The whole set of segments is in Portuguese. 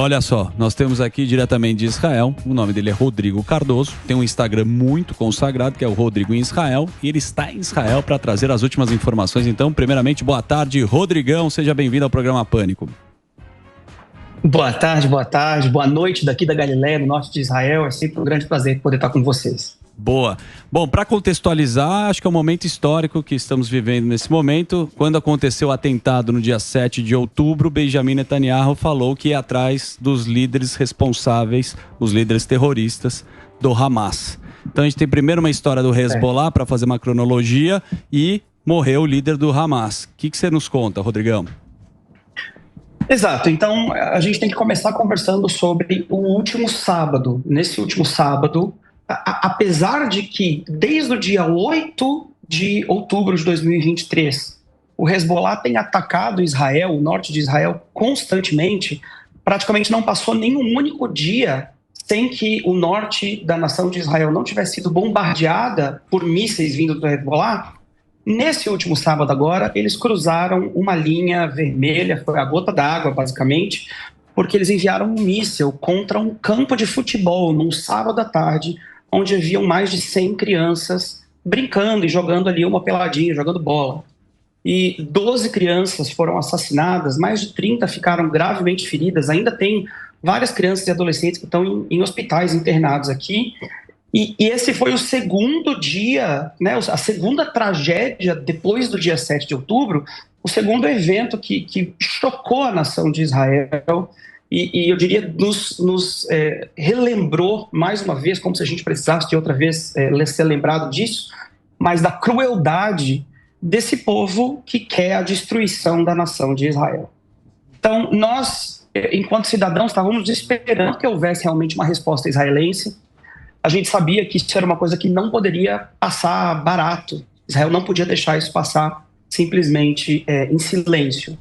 Olha só, nós temos aqui diretamente de Israel, o nome dele é Rodrigo Cardoso, tem um Instagram muito consagrado, que é o Rodrigo em Israel, e ele está em Israel para trazer as últimas informações. Então, primeiramente, boa tarde, Rodrigão, seja bem-vindo ao programa Pânico. Boa tarde, boa noite daqui da Galileia, no norte de Israel. É sempre um grande prazer poder estar com vocês. Boa. Bom, para contextualizar, acho que é um momento histórico que estamos vivendo nesse momento. Quando aconteceu o atentado no dia 7 de outubro, Benjamin Netanyahu falou que ia atrás dos líderes responsáveis, os líderes terroristas do Hamas. Então a gente tem primeiro uma história do Hezbollah para fazer uma cronologia e morreu o líder do Hamas. O que você nos conta, Rodrigão? Exato, então a gente tem que começar conversando sobre o último sábado. Nesse último sábado, apesar de que desde o dia 8 de outubro de 2023, o Hezbollah tem atacado Israel, o norte de Israel, constantemente, praticamente não passou nenhum único dia sem que o norte da nação de Israel não tivesse sido bombardeada por mísseis vindos do Hezbollah. Nesse último sábado agora, eles cruzaram uma linha vermelha, foi a gota d'água, basicamente, porque eles enviaram um míssil contra um campo de futebol num sábado à tarde, onde haviam mais de 100 crianças brincando e jogando ali uma peladinha, jogando bola. E 12 crianças foram assassinadas, mais de 30 ficaram gravemente feridas, ainda tem várias crianças e adolescentes que estão em hospitais internados aqui. E esse foi o segundo dia, né, a segunda tragédia depois do dia 7 de outubro, o segundo evento que chocou a nação de Israel e eu diria nos relembrou mais uma vez, como se a gente precisasse de outra vez ser lembrado disso, mas da crueldade desse povo que quer a destruição da nação de Israel. Então nós, enquanto cidadãos, estávamos esperando que houvesse realmente uma resposta israelense. A gente sabia que isso era uma coisa que não poderia passar barato. Israel não podia deixar isso passar simplesmente em silêncio.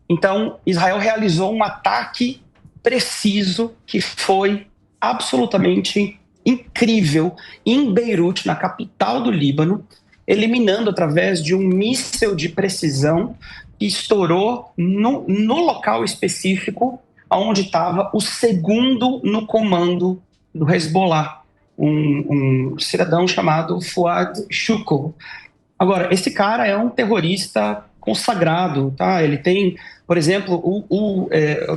Então, Israel realizou um ataque preciso que foi absolutamente incrível em Beirute, na capital do Líbano, eliminando através de um míssil de precisão que estourou no local específico onde estava o segundo no comando do Hezbollah, um cidadão chamado Fouad Shukr. Agora, esse cara é um terrorista consagrado, tá? Ele tem, por exemplo, o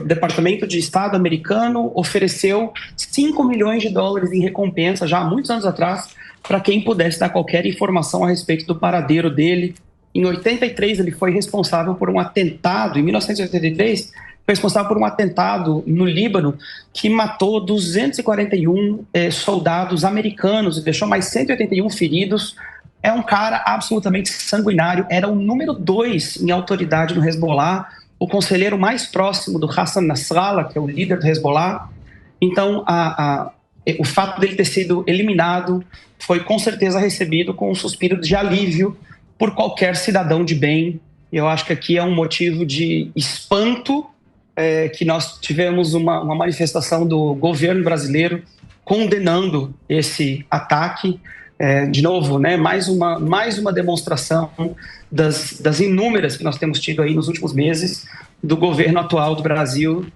Departamento de Estado americano ofereceu $5 milhões em recompensa já há muitos anos atrás para quem pudesse dar qualquer informação a respeito do paradeiro dele. Em 83 ele foi responsável por um atentado, em 1983 foi responsável por um atentado no Líbano que matou 241 soldados americanos e deixou mais 181 feridos. É um cara absolutamente sanguinário, era o número 2 em autoridade no Hezbollah, o conselheiro mais próximo do Hassan Nasrallah, que é o líder do Hezbollah. Então, o fato dele ter sido eliminado foi com certeza recebido com um suspiro de alívio por qualquer cidadão de bem. Eu acho que aqui é um motivo de espanto que nós tivemos uma manifestação do governo brasileiro condenando esse ataque. De novo, né, mais uma demonstração das inúmeras que nós temos tido aí nos últimos meses do governo atual do Brasil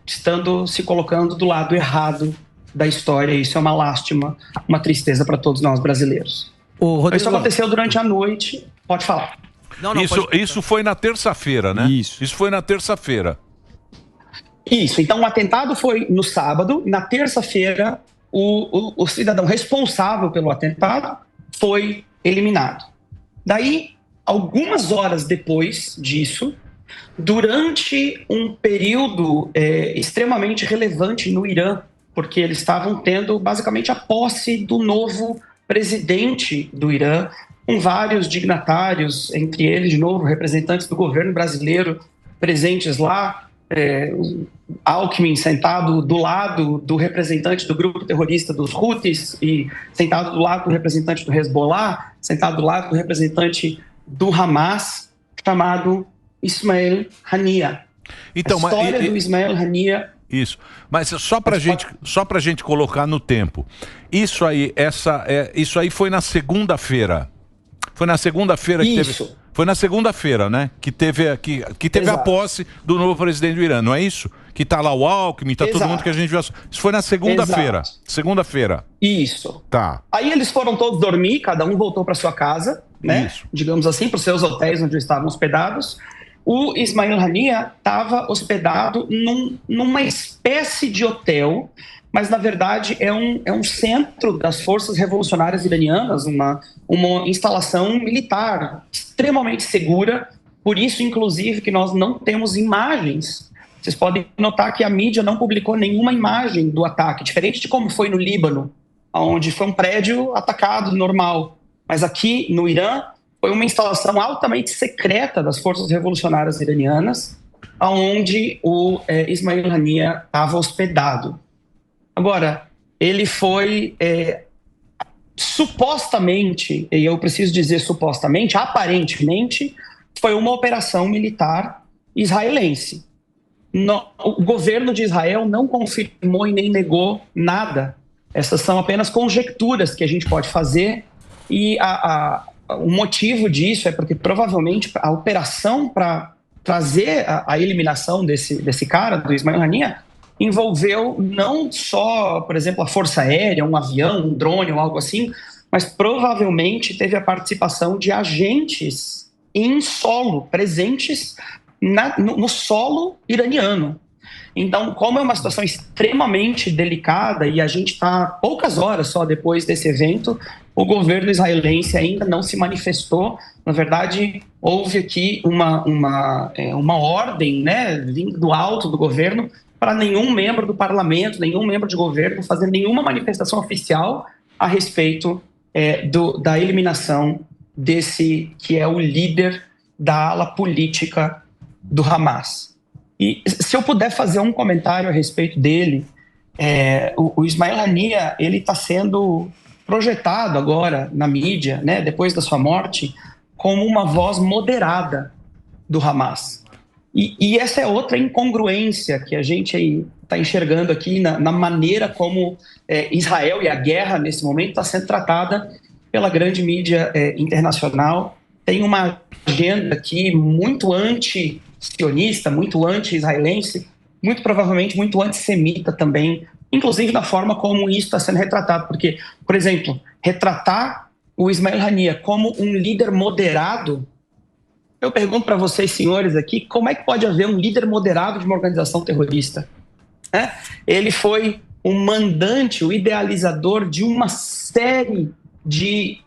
se colocando do lado errado da história. Isso é uma lástima, uma tristeza para todos nós brasileiros. Rodrigo, isso aconteceu durante a noite. Pode falar. Isso foi na terça-feira, né? Isso foi na terça-feira. Isso, então o atentado foi no sábado. Na terça-feira, o cidadão responsável pelo atentado foi eliminado. Daí, algumas horas depois disso, durante um período extremamente relevante no Irã, porque eles estavam tendo basicamente a posse do novo presidente do Irã, com vários dignatários, entre eles, de novo, representantes do governo brasileiro presentes lá, Alckmin sentado do lado do representante do grupo terrorista dos Houthis e sentado do lado do representante do Hezbollah, sentado do lado do representante do Hamas, chamado Ismail Haniyeh. Então, a história do Ismail Haniyeh. Isso, mas só pra gente colocar no tempo. Isso aí foi na segunda-feira. Foi na segunda-feira que teve. Foi na segunda-feira, né? Que teve a posse do novo presidente do Irã, não é isso? que tá lá o Alckmin, tá todo mundo que a gente viu. Isso foi na segunda-feira. Segunda-feira. Isso. Tá. Aí eles foram todos dormir, cada um voltou para sua casa, né? Isso. Digamos assim, para os seus hotéis onde estavam hospedados. O Ismail Haniyeh estava hospedado numa espécie de hotel, mas na verdade é um centro das forças revolucionárias iranianas, uma instalação militar extremamente segura. Por isso, inclusive, que nós não temos imagens. Vocês podem notar que a mídia não publicou nenhuma imagem do ataque, diferente de como foi no Líbano, onde foi um prédio atacado normal. Mas aqui no Irã foi uma instalação altamente secreta das forças revolucionárias iranianas, onde o Ismail Haniyeh estava hospedado. Agora, ele foi supostamente, e eu preciso dizer supostamente, aparentemente, foi uma operação militar israelense. O governo de Israel não confirmou e nem negou nada. Essas são apenas conjecturas que a gente pode fazer, e o motivo disso é porque provavelmente a operação para trazer a eliminação desse cara, do Ismail Haniyeh, envolveu não só, por exemplo, a força aérea, um avião, um drone ou algo assim, mas provavelmente teve a participação de agentes em solo, presentes no solo iraniano. Então, como é uma situação extremamente delicada e a gente está poucas horas só depois desse evento, o governo israelense ainda não se manifestou. Na verdade, houve aqui uma ordem, né, vindo do alto do governo, para nenhum membro do parlamento, nenhum membro de governo fazer nenhuma manifestação oficial a respeito da eliminação desse que é o líder da ala política do Hamas. E se eu puder fazer um comentário a respeito dele, o Ismail Haniyeh, ele está sendo projetado agora na mídia, né, depois da sua morte, como uma voz moderada do Hamas. E essa é outra incongruência que a gente está enxergando aqui na maneira como Israel e a guerra, nesse momento, está sendo tratada pela grande mídia internacional. Tem uma agenda aqui muito anti-sionista, muito anti-israelense, muito provavelmente muito antissemita também, inclusive na forma como isso está sendo retratado. Porque, por exemplo, retratar o Ismail Haniyeh como um líder moderado, eu pergunto para vocês, senhores, aqui, como é que pode haver um líder moderado de uma organização terrorista? Ele foi o mandante, o idealizador de uma série de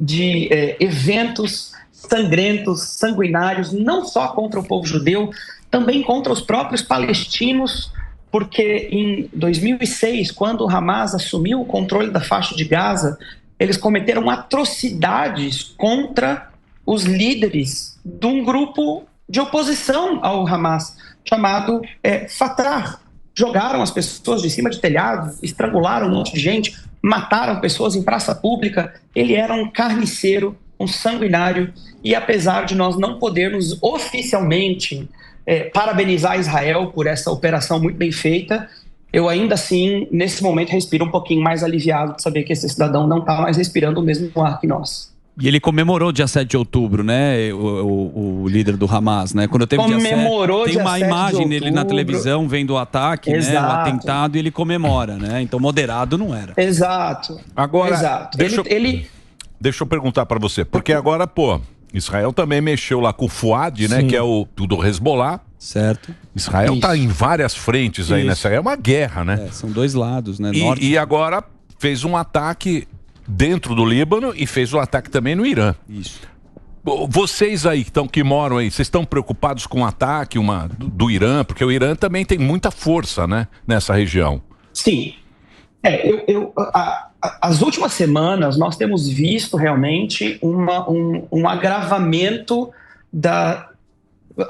eventos sangrentos, sanguinários, não só contra o povo judeu, também contra os próprios palestinos, porque em 2006, quando o Hamas assumiu o controle da faixa de Gaza, eles cometeram atrocidades contra os líderes de um grupo de oposição ao Hamas, chamado Fatah. Jogaram as pessoas de cima de telhados, estrangularam um monte de gente, mataram pessoas em praça pública. Ele era um carniceiro, um sanguinário, e apesar de nós não podermos oficialmente parabenizar Israel por essa operação muito bem feita, eu ainda assim, nesse momento, respiro um pouquinho mais aliviado de saber que esse cidadão não está mais respirando o mesmo ar que nós. E ele comemorou dia 7 de outubro, né? O líder do Hamas, né? Quando teve comemorou dia 7, tem uma imagem dele na televisão vendo o ataque, né? O atentado, e ele comemora, né? Então moderado não era. Exato. Agora, deixa eu perguntar para você, porque agora, Israel também mexeu lá com o Fuad, né? Sim. Que é o do Hezbollah. Certo. Israel está em várias frentes aí nessa. É uma guerra, né? São dois lados, né? E agora fez um ataque dentro do Líbano e fez o ataque também no Irã. Isso. Vocês aí que moram aí, vocês estão preocupados com o ataque do Irã? Porque o Irã também tem muita força, né, nessa região. Sim. As últimas semanas nós temos visto realmente um agravamento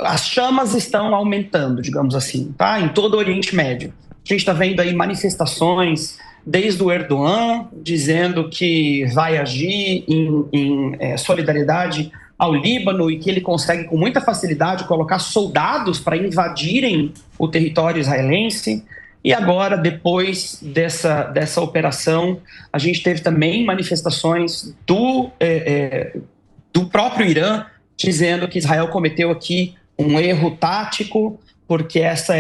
as chamas estão aumentando, digamos assim, tá? Em todo o Oriente Médio. A gente está vendo aí manifestações desde o Erdogan, dizendo que vai agir em solidariedade ao Líbano e que ele consegue com muita facilidade colocar soldados para invadirem o território israelense. E agora, depois dessa operação, a gente teve também manifestações do próprio Irã, dizendo que Israel cometeu aqui um erro tático porque essa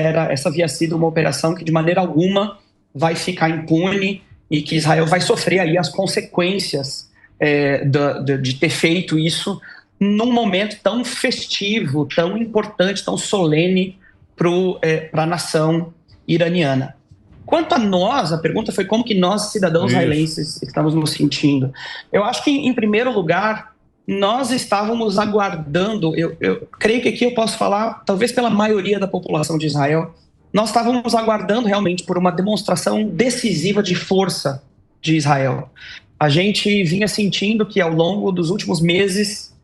havia sido uma operação que de maneira alguma vai ficar impune e que Israel vai sofrer aí as consequências de ter feito isso num momento tão festivo, tão importante, tão solene para a nação iraniana. Quanto a nós, a pergunta foi como que nós, cidadãos israelenses, estamos nos sentindo. Eu acho que, em primeiro lugar, nós estávamos aguardando, eu creio que aqui eu posso falar, talvez pela maioria da população de Israel, nós estávamos aguardando realmente por uma demonstração decisiva de força de Israel. A gente vinha sentindo que ao longo dos últimos meses,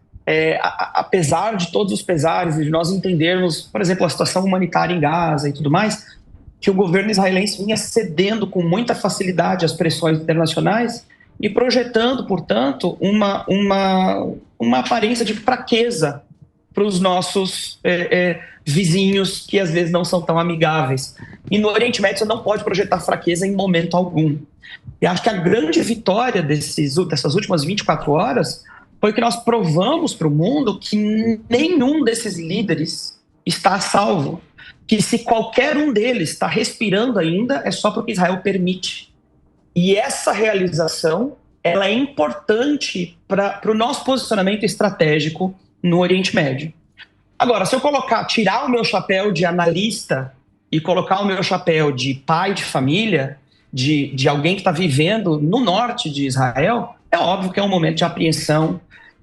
apesar de todos os pesares e de nós entendermos, por exemplo, a situação humanitária em Gaza e tudo mais, que o governo israelense vinha cedendo com muita facilidade às pressões internacionais e projetando, portanto, uma aparência de fraqueza para os nossos vizinhos, que às vezes não são tão amigáveis. E no Oriente Médio você não pode projetar fraqueza em momento algum. E acho que a grande vitória dessas últimas 24 horas foi que nós provamos para o mundo que nenhum desses líderes está a salvo. Que se qualquer um deles está respirando ainda, é só porque Israel permite. E essa realização, ela é importante para o nosso posicionamento estratégico no Oriente Médio. Agora, se eu tirar o meu chapéu de analista e colocar o meu chapéu de pai de família, de alguém que está vivendo no norte de Israel, é óbvio que é um momento de apreensão.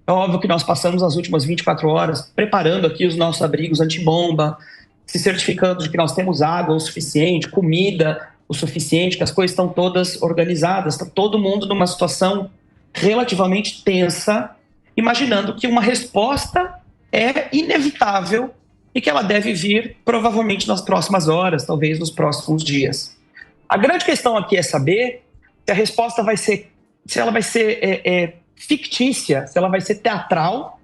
É óbvio que nós passamos as últimas 24 horas preparando aqui os nossos abrigos antibomba, se certificando de que nós temos água o suficiente, comida o suficiente, que as coisas estão todas organizadas, está todo mundo numa situação relativamente tensa, imaginando que uma resposta é inevitável e que ela deve vir provavelmente nas próximas horas, talvez nos próximos dias. A grande questão aqui é saber se a resposta vai ser, se ela vai ser fictícia, se ela vai ser teatral,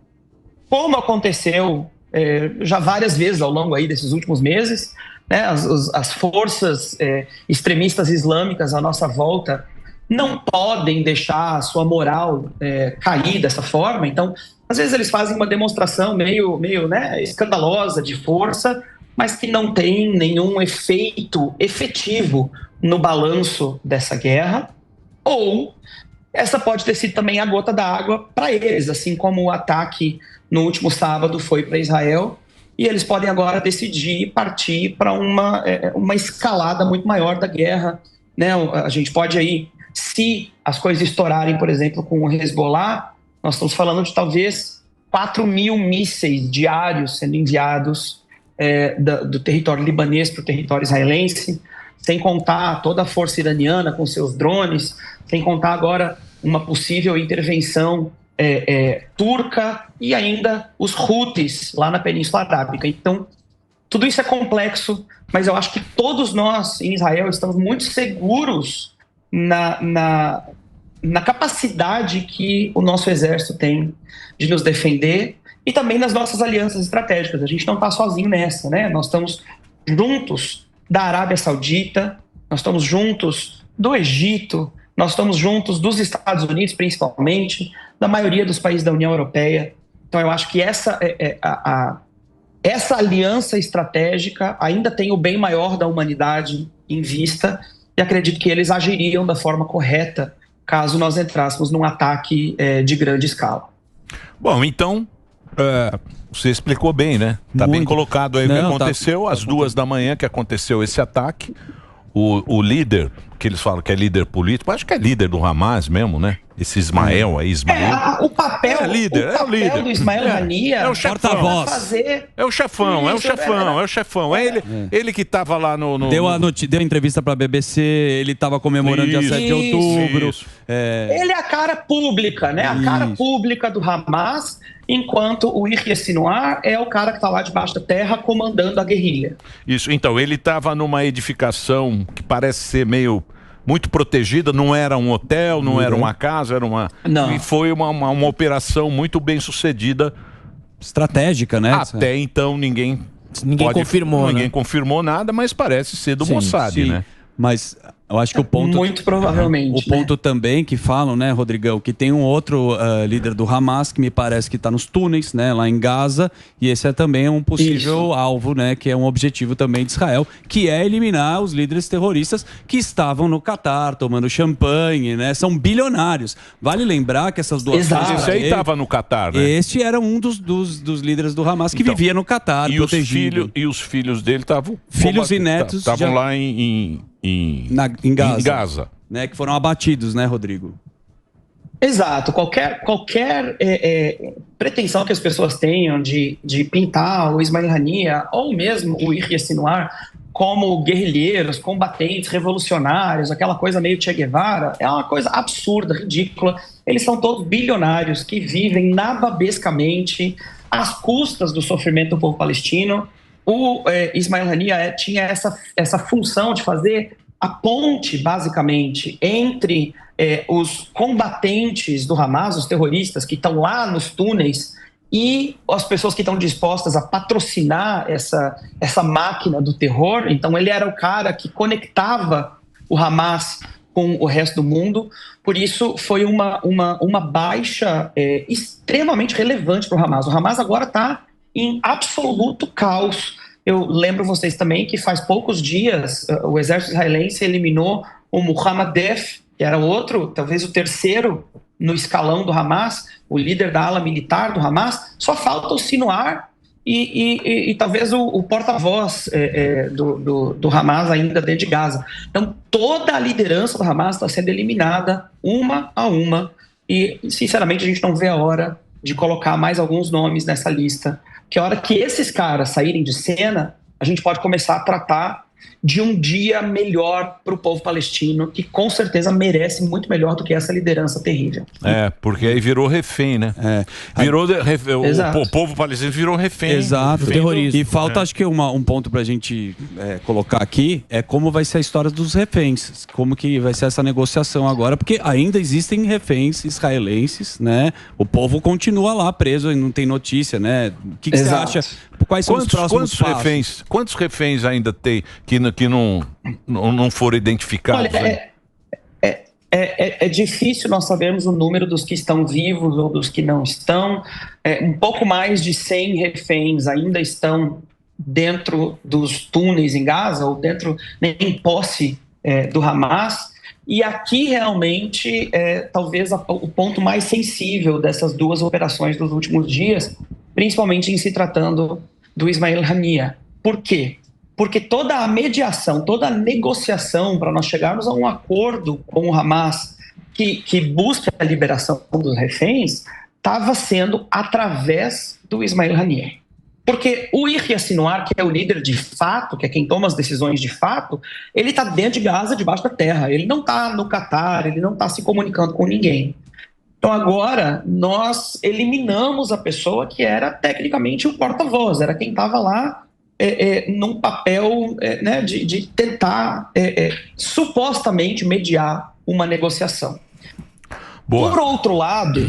como aconteceu já várias vezes ao longo aí desses últimos meses, né? As forças extremistas islâmicas à nossa volta não podem deixar a sua moral cair dessa forma. Então, às vezes eles fazem uma demonstração meio escandalosa de força, mas que não tem nenhum efeito efetivo no balanço dessa guerra. Ou essa pode ter sido também a gota d'água para eles, assim como o ataque no último sábado foi para Israel, e eles podem agora decidir partir para uma escalada muito maior da guerra, né? A gente pode aí, se as coisas estourarem, por exemplo, com o Hezbollah, nós estamos falando de talvez 4.000 mísseis diários sendo enviados do território libanês para o território israelense, sem contar toda a força iraniana com seus drones, sem contar agora uma possível intervenção turca e ainda os Houthis lá na Península Arábica. Então, tudo isso é complexo, mas eu acho que todos nós em Israel estamos muito seguros na capacidade que o nosso exército tem de nos defender e também nas nossas alianças estratégicas. A gente não está sozinho nessa, né? Nós estamos juntos da Arábia Saudita, nós estamos juntos do Egito, nós estamos juntos dos Estados Unidos, principalmente, da maioria dos países da União Europeia. Então, eu acho que essa aliança estratégica ainda tem o bem maior da humanidade em vista e acredito que eles agiriam da forma correta caso nós entrássemos num ataque de grande escala. Bom, então, você explicou bem, né? Tá bem colocado aí o que aconteceu, às 2 da manhã que aconteceu esse ataque. O líder, que eles falam que é líder político, acho que é líder do Hamas mesmo, né? Esse Ismael aí, o papel do Ismael Haniyeh é o porta-voz. É o chefão. Ele que estava lá no... Deu entrevista para a BBC, ele estava comemorando dia 7 de outubro. Ele é a cara pública, né? A cara pública do Hamas, enquanto o Yahya Sinwar é o cara que está lá debaixo da terra comandando a guerrilha. Isso, então, ele estava numa edificação que parece ser muito protegida, não era um hotel, não era uma casa, era uma... Não. E foi uma operação muito bem sucedida. Estratégica, né? Até então ninguém confirmou nada, mas parece ser do Mossad, né? Mas Eu acho que o ponto... Muito provavelmente. O ponto também que falam, né, Rodrigão, que tem um outro líder do Hamas que me parece que está nos túneis, né, lá em Gaza, e esse é também um possível alvo, né, que é um objetivo também de Israel, que é eliminar os líderes terroristas que estavam no Catar, tomando champanhe, né, são bilionários. Vale lembrar que essas duas... Esse aí estava no Catar, né? Este era um dos líderes do Hamas que vivia no Catar, protegido. E os filhos dele estavam... Filhos e netos... Estavam lá em Gaza. Né, que foram abatidos, né, Rodrigo? Exato. Qualquer pretensão que as pessoas tenham de pintar o Ismail Haniyeh ou mesmo o Yahya Sinwar como guerrilheiros, combatentes, revolucionários, aquela coisa meio Che Guevara, é uma coisa absurda, ridícula. Eles são todos bilionários que vivem nababescamente às custas do sofrimento do povo palestino. O Ismail Haniyeh tinha essa função de fazer a ponte, basicamente, entre os combatentes do Hamas, os terroristas que estão lá nos túneis, e as pessoas que estão dispostas a patrocinar essa máquina do terror. Então ele era o cara que conectava o Hamas com o resto do mundo. Por isso foi uma baixa extremamente relevante para o Hamas. O Hamas agora está em absoluto caos. Eu lembro vocês também que faz poucos dias o exército israelense eliminou o Mohammad Def, que era outro, talvez o terceiro no escalão do Hamas, o líder da ala militar do Hamas. Só falta o Sinwar e talvez o porta-voz do Hamas ainda dentro de Gaza. Então toda a liderança do Hamas está sendo eliminada uma a uma e sinceramente a gente não vê a hora de colocar mais alguns nomes nessa lista, que a hora que esses caras saírem de cena, a gente pode começar a tratar de um dia melhor para o povo palestino, que com certeza merece muito melhor do que essa liderança terrível. Porque aí virou refém, né? O povo palestino virou refém. Exato. Terrorismo. E falta, acho que um ponto para a gente colocar aqui é como vai ser a história dos reféns, como que vai ser essa negociação agora, porque ainda existem reféns israelenses, né? O povo continua lá preso e não tem notícia, né? O que você acha? Quais são os próximos passos? Quantos reféns ainda tem que não foram identificados? Olha, é difícil nós sabermos o número dos que estão vivos ou dos que não estão. Um pouco mais de 100 reféns ainda estão dentro dos túneis em Gaza ou em posse do Hamas. E aqui realmente talvez o ponto mais sensível dessas duas operações dos últimos dias, principalmente em se tratando do Ismail Haniyeh. Por quê? Porque toda a mediação, toda a negociação para nós chegarmos a um acordo com o Hamas que busca a liberação dos reféns estava sendo através do Ismail Haniyeh. Porque o Yahya Sinwar, que é o líder de fato, que é quem toma as decisões de fato, ele está dentro de Gaza, debaixo da terra. Ele não está no Catar, ele não está se comunicando com ninguém. Então agora nós eliminamos a pessoa que era tecnicamente o porta-voz, era quem estava lá num papel de tentar supostamente mediar uma negociação. Boa. Por outro lado,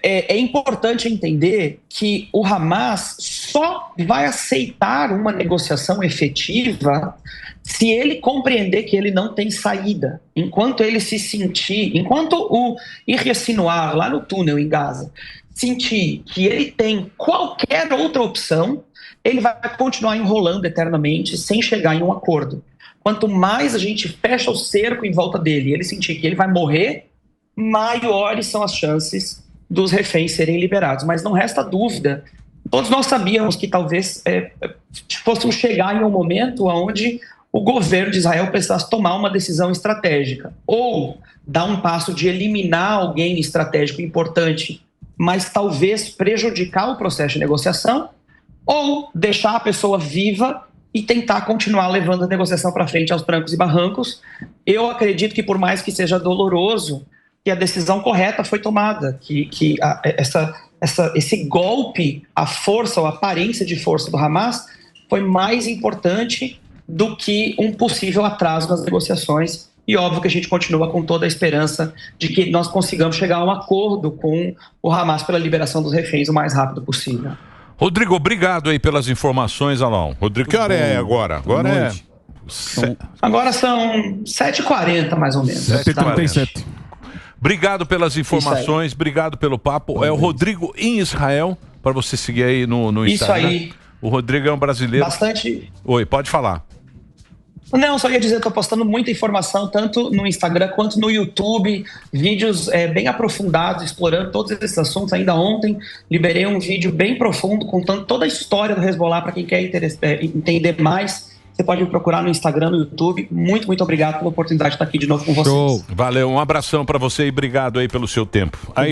é importante entender que o Hamas só vai aceitar uma negociação efetiva se ele compreender que ele não tem saída. Enquanto o Yahya Sinwar, lá no túnel em Gaza, sentir que ele tem qualquer outra opção, ele vai continuar enrolando eternamente sem chegar em um acordo. Quanto mais a gente fecha o cerco em volta dele e ele sentir que ele vai morrer, maiores são as chances dos reféns serem liberados. Mas não resta dúvida, todos nós sabíamos que talvez fôssemos chegar em um momento onde o governo de Israel precisasse tomar uma decisão estratégica, ou dar um passo de eliminar alguém estratégico importante, mas talvez prejudicar o processo de negociação, ou deixar a pessoa viva e tentar continuar levando a negociação para frente aos trancos e barrancos. Eu acredito que, por mais que seja doloroso, que a decisão correta foi tomada, que esse golpe, a força ou a aparência de força do Hamas foi mais importante do que um possível atraso nas negociações. E óbvio que a gente continua com toda a esperança de que nós consigamos chegar a um acordo com o Hamas pela liberação dos reféns o mais rápido possível. Rodrigo, obrigado aí pelas informações, Alão. Rodrigo, que hora é agora? Agora Agora são 7h40, mais ou menos. 7h37. Obrigado pelas informações, obrigado pelo papo. É o Rodrigo em Israel, para você seguir aí no Instagram. Isso aí. O Rodrigo é um brasileiro. Bastante. Oi, pode falar. Não, só ia dizer que estou postando muita informação, tanto no Instagram quanto no YouTube, vídeos bem aprofundados, explorando todos esses assuntos. Ainda ontem liberei um vídeo bem profundo, contando toda a história do Hezbollah, para quem quer entender mais. Você pode me procurar no Instagram, no YouTube. Muito, muito obrigado pela oportunidade de estar aqui de novo com vocês. Show. Valeu, um abração para você e obrigado aí pelo seu tempo. Aí